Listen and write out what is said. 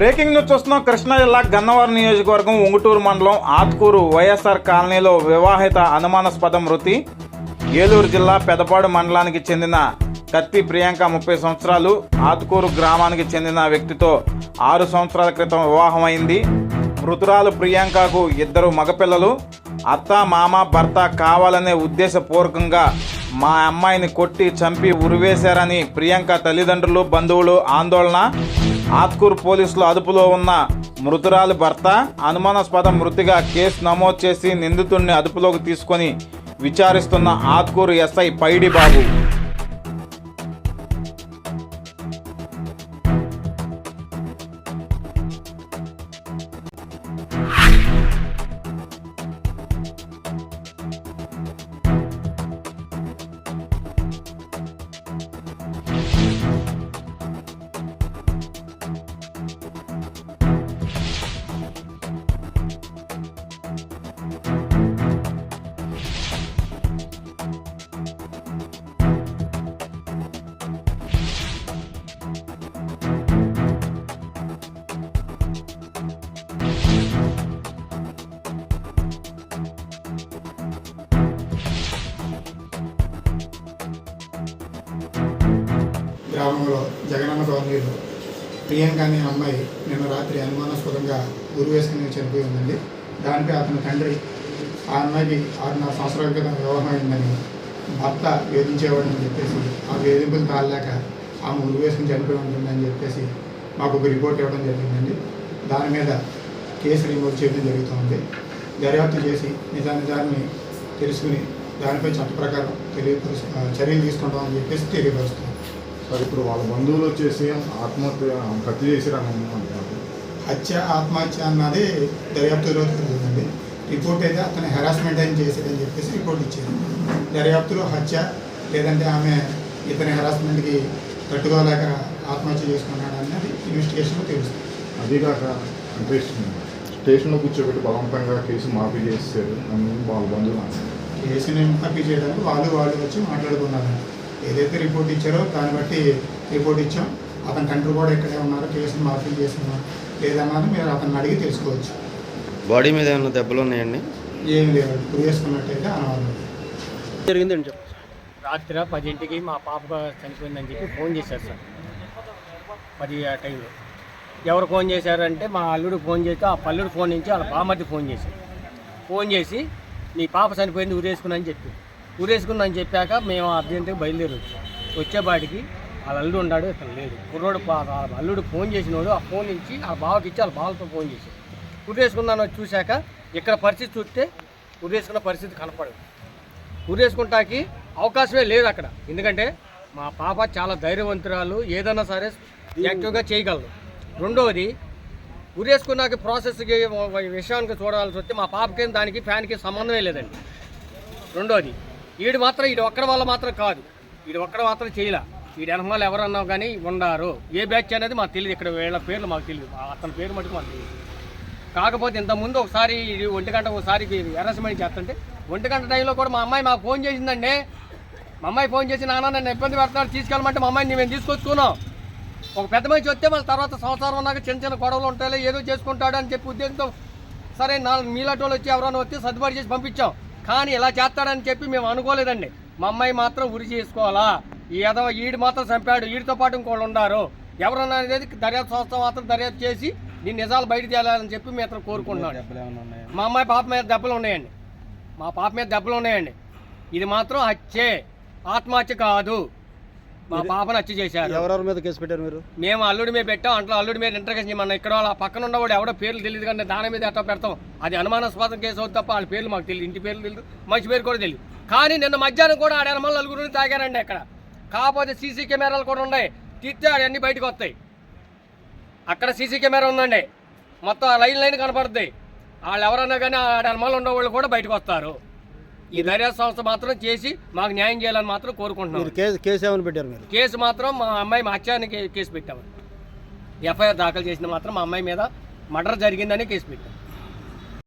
Breaking news చూస్తున్నాం. కృష్ణా జిల్లా గన్నవరం నియోజకవర్గం ఉంగుటూరు మండలం ఆత్కూరు వైఎస్ఆర్ కాలనీలో వివాహిత అనుమానాస్పద మృతి. ఏలూరు జిల్లా పెదపాడు మండలానికి చెందిన కత్తి ప్రియాంక 30 సంవత్సరాలు ఆత్కూరు గ్రామానికి చెందిన వ్యక్తితో 6 సంవత్సరాల క్రితం వివాహమైంది. మృతురాలు ప్రియాంకకు 2 మగపిల్లలు. అత్త మామ భర్త కావాలనే ఉద్దేశపూర్వకంగా మా అమ్మాయిని కొట్టి చంపి ఉరివేశారని ప్రియాంక తల్లిదండ్రులు బంధువులు ఆందోళన. ఆత్కూరు పోలీసులు అదుపులో ఉన్న మృతురాలి భర్త అనుమానాస్పద మృతిగా కేసు నమోదు చేసి నిందితుడిని అదుపులోకి తీసుకొని విచారిస్తున్న ఆత్కూరు ఎస్ఐ పైడి బాబు. గ్రామంలో జగనన్న కాలనీలో ప్రియాంక అనే అమ్మాయి నిన్న రాత్రి అనుమానాస్పదంగా ఉరి వేసుకుని చనిపోయి ఉందండి. దానిపై అతని తండ్రి ఆ అమ్మాయికి 6.5 సంవత్సరాల క్రితం వివాహం అయిందని భర్త వేధించేవాడని చెప్పేసి ఆ వేధింపులు తాళలేక ఆమె ఉరి వేసుకుని చనిపోయి ఉంటుందని చెప్పేసి మాకు ఒక రిపోర్ట్ ఇవ్వడం జరిగిందండి. దాని మీద కేసు రిమోట్ చేయడం జరుగుతుంది. దర్యాప్తు చేసి నిజాన్ని తెలుసుకుని దానిపై చట్ట ప్రకారం చర్యలు తీసుకుంటామని చెప్పేసి తెలియపరుస్తాం. సార్, ఇప్పుడు వాళ్ళ బంధువులు వచ్చేసి హత్య చేసిరని హత్య ఆత్మహత్య అన్నది దర్యాప్తులో తెలుస్తుందండి. రిపోర్ట్ అయితే అతను హెరాస్మెంట్ అని చేసేదని చెప్పేసి రిపోర్ట్ ఇచ్చారు. దర్యాప్తులో హత్య లేదంటే ఆమె ఇతని హెరాస్మెంట్కి తట్టుకోలేక ఆత్మహత్య చేసుకున్నాడు అన్నది ఇన్వెస్టిగేషన్లో తెలుస్తుంది. అదిగాక అంటే స్టేషన్లో కూర్చోబెట్టి బలవంతంగా కేసు మాఫీ చేశారు అని వాళ్ళ బంధువులు కేసుని మాఫీ చేయడానికి వాళ్ళు వచ్చి మాట్లాడుకున్నారు. ఏదైతే రిపోర్ట్ ఇచ్చారో దాన్ని బట్టి రిపోర్ట్ ఇచ్చాం. అతని తండ్రి కూడా ఇక్కడే ఉన్నారు. కేసుని మాఫీ చేస్తున్నా లేదన్నది మీరు అతన్ని అడిగి తెలుసుకోవచ్చు. బాడీ మీద ఏమైనా దెబ్బలు ఉన్నాయండి? ఏమి లేవు. గురి చేసుకున్నట్టయితే అనవాలి. జరిగిందండి చెప్పు. రాత్రి 10ంటికి మా పాప చనిపోయిందని చెప్పి ఫోన్ చేశారు సార్. 10 ఆ టైంలో ఎవరు ఫోన్ చేశారంటే మా అల్లుడు ఫోన్ చేస్తే ఆ పల్లుడు ఫోన్ నుంచి వాళ్ళ బామ్మర్ది ఫోన్ చేశారు. ఫోన్ చేసి నీ పాప చనిపోయింది ఉరేసుకున్నాని చెప్పి ఊరేసుకుందని చెప్పాక మేము అర్జెంటుగా బయలుదేరి వచ్చేపాటికి వాళ్ళ అల్లుడు ఉన్నాడు, ఇక్కడ లేదు. కుర్రోడు అల్లుడు ఫోన్ చేసినోడు ఆ ఫోన్ నుంచి ఆ బావకి ఇచ్చి వాళ్ళ బావతో ఫోన్ చేశాడు. ఉరేసుకుందాను చూశాక ఇక్కడ పరిస్థితి చూస్తే ఉరేసుకున్న పరిస్థితి కనపడదు. ఉరేసుకుంటాకి అవకాశమే లేదు అక్కడ. ఎందుకంటే మా పాప చాలా ధైర్యవంతురాలు, ఏదైనా సరే యాక్టివ్గా చేయగలదు. రెండవది ఉరేసుకున్నాక ప్రాసెస్కి విషయానికి చూడాల్సి వస్తే మా పాపకి దానికి ఫ్యాన్కి సంబంధమే లేదండి. రెండోది ఈడు ఒక్కడ వల్ల మాత్రం కాదు, ఈడు ఒక్కడ మాత్రం చేయలే. ఈడు వెనకాల ఎవరన్నా కానీ ఉండారు. ఏ బ్యాచ్ అనేది మాకు తెలియదు. ఇక్కడ వీళ్ళ పేర్లు మాకు తెలియదు, అతని పేరు మటుకు మాకు తెలియదు. కాకపోతే ఇంతకుముందు ఒకసారి 1 గంట ఒకసారి హెరాస్మెంట్ చేస్తుంటే 1 గంట టైంలో కూడా మా అమ్మాయి మాకు ఫోన్ చేసిందండి. మా అమ్మాయి ఫోన్ చేసి నాన్న నన్ను ఇబ్బంది పెడుతున్నాడు తీసుకెళ్ళమంటే మా అమ్మాయిని మేము తీసుకొచ్చుకున్నాం. ఒక పెద్ద మనిషి వస్తే మళ్ళీ తర్వాత సంవత్సరం ఉన్నాక చిన్న గొడవలు ఉంటాయి, ఏదో చేసుకుంటాడు అని చెప్పి ఉద్దేశంతో సరే మీలాంటి వాళ్ళు వచ్చి ఎవరైనా వస్తే సర్దుబాటు చేసి పంపించాం. కానీ ఇలా చేస్తాడని చెప్పి మేము అనుకోలేదండి. మా అమ్మాయి మాత్రం ఉరి చేసుకోవాలా, ఈడు మాత్రం చంపాడు, వీడితో పాటు ఇంకోళ్ళు ఉన్నారు ఎవరన్నా అనేది దర్యాప్తు సంస్థ మాత్రం దర్యాప్తు చేసి దీని నిజాలు బయట తేలాలని చెప్పి మేము అతను కోరుకుంటున్నాడు. మా అమ్మాయి పాప మీద దెబ్బలు ఉన్నాయండి. మా పాప మీద దెబ్బలు ఉన్నాయండి. ఇది మాత్రం హత్యే, ఆత్మహత్య కాదు. మా పాపను హత్య చేశారు. ఎవరెవరి మీద కేసు పెట్టారు మీరు? మేము అల్లుడి మీద పెట్టాం. అంట్లో అల్లుడి మీద ఇంటర్కేషన్ చేయమన్నా. ఇక్కడ వాళ్ళ పక్కన ఉన్నవాడు ఎవడో పేర్లు తెలియదు కానీ దాని మీద ఎట్లా పెడతాం? అది అనుమానాస్పదం కేసు అవుతుంది తప్ప వాళ్ళ పేర్లు మాకు తెలియదు, ఇంటి పేర్లు తెలియదు, మంచి పేరు కూడా తెలియదు. కానీ నిన్న మధ్యాహ్నం కూడా ఆడ మళ్ళీ 4 తాగారండి అక్కడ. కాకపోతే సీసీ కెమెరాలు కూడా ఉన్నాయి, తీస్తే అన్నీ బయటకు వస్తాయి. అక్కడ సీసీ కెమెరా ఉందండి, మొత్తం ఆ లైన్ కనపడుతుంది. వాళ్ళు ఎవరన్నా కానీ ఆడ మళ్ళీ ఉన్నవాళ్ళు కూడా బయటకు వస్తారు. ఈ దర్యాప్తు సంస్థ మాత్రం చేసి మాకు న్యాయం చేయాలని మాత్రం కోరుకుంటున్నాం. కేసు ఏమైనా పెట్టారు మీరు? కేసు మాత్రం మా అమ్మాయి హత్యానికి కేసు పెట్టాము. ఎఫ్ఐఆర్ దాఖలు చేసిన మాత్రం మా అమ్మాయి మీద మర్డర్ జరిగిందని కేసు పెట్టాం.